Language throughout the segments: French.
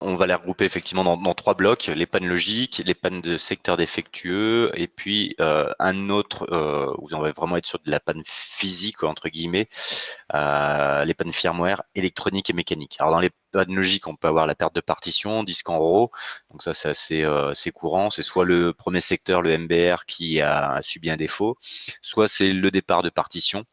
on va les regrouper effectivement dans 3 blocs, les pannes logiques, les pannes de secteur défectueux, et puis un autre où on va vraiment être sur de la panne physique, entre guillemets, les pannes firmware, électronique et mécanique. Alors dans les pannes logiques, on peut avoir la perte de partition, disque en RAW, donc ça c'est assez courant, c'est soit le premier secteur, le MBR, qui a subi un défaut, soit c'est le départ de partition,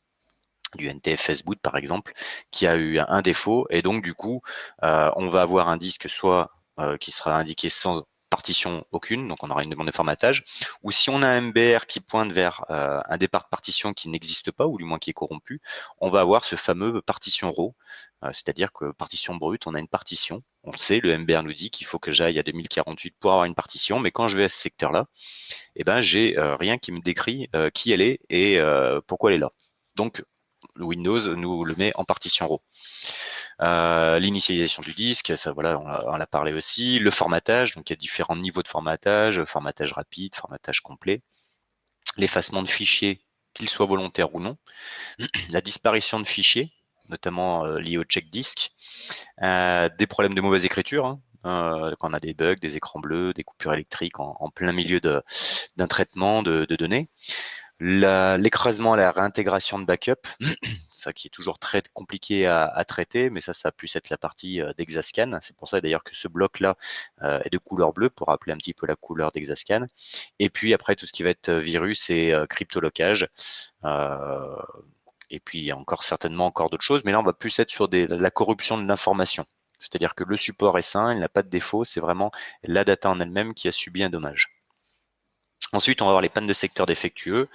du NTFS boot par exemple, qui a eu un défaut, et donc du coup on va avoir un disque soit qui sera indiqué sans partition aucune, donc on aura une demande de formatage, ou si on a un MBR qui pointe vers un départ de partition qui n'existe pas, ou du moins qui est corrompu, on va avoir ce fameux partition RAW, c'est-à-dire que partition brute, on a une partition, on le sait, le MBR nous dit qu'il faut que j'aille à 2048 pour avoir une partition, mais quand je vais à ce secteur-là, eh ben j'ai rien qui me décrit qui elle est et pourquoi elle est là. Donc Windows nous le met en partition RAW. L'initialisation du disque, ça voilà, on l'a parlé aussi. Le formatage, donc il y a différents niveaux de formatage, formatage rapide, formatage complet. L'effacement de fichiers, qu'ils soient volontaires ou non. La disparition de fichiers, notamment liés au check disque. Des problèmes de mauvaise écriture, hein, quand on a des bugs, des écrans bleus, des coupures électriques en plein milieu d'un traitement de données. L'écrasement à la réintégration de backup, ça qui est toujours très compliqué à traiter, mais ça a pu être la partie d'Exascan. C'est pour ça d'ailleurs que ce bloc-là est de couleur bleue, pour rappeler un petit peu la couleur d'Exascan. Et puis après, tout ce qui va être virus et cryptolocage. Et puis il y a encore certainement encore d'autres choses, mais là on va plus être sur la corruption de l'information. C'est-à-dire que le support est sain, il n'a pas de défaut, c'est vraiment la data en elle-même qui a subi un dommage. Ensuite, on va avoir les pannes de secteur défectueux,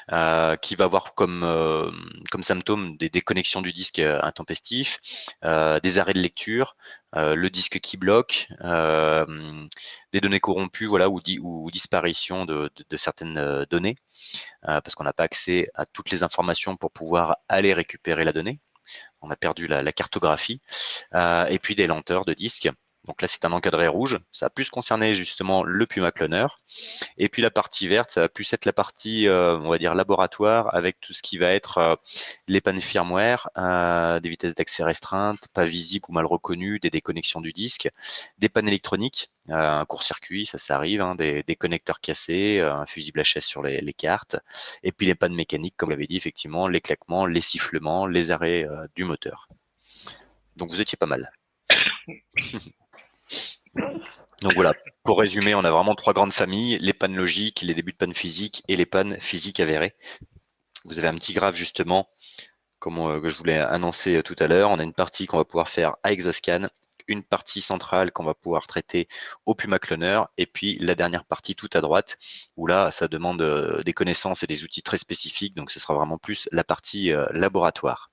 qui va avoir comme symptômes des déconnexions du disque intempestif, des arrêts de lecture, le disque qui bloque, des données corrompues, voilà, ou disparition de certaines données, parce qu'on n'a pas accès à toutes les informations pour pouvoir aller récupérer la donnée. On a perdu la cartographie, et puis des lenteurs de disque. Donc là, c'est un encadré rouge. Ça a plus concerné justement le Puma Cloner. Et puis la partie verte, ça va plus être la partie, on va dire, laboratoire, avec tout ce qui va être les pannes firmware, des vitesses d'accès restreintes, pas visibles ou mal reconnues, des déconnexions du disque, des pannes électroniques, un court-circuit, ça arrive, hein, des connecteurs cassés, un fusible HS sur les cartes, et puis les pannes mécaniques, comme vous l'avez dit, effectivement, les claquements, les sifflements, les arrêts du moteur. Donc vous étiez pas mal. Donc voilà, pour résumer, on a vraiment 3 grandes familles, les pannes logiques, les débuts de pannes physiques et les pannes physiques avérées. Vous avez un petit graphe justement, comme que je voulais annoncer tout à l'heure. On a une partie qu'on va pouvoir faire à Exascan, une partie centrale qu'on va pouvoir traiter au Puma Cloner, et puis la dernière partie tout à droite, où là, ça demande des connaissances et des outils très spécifiques, donc ce sera vraiment plus la partie laboratoire.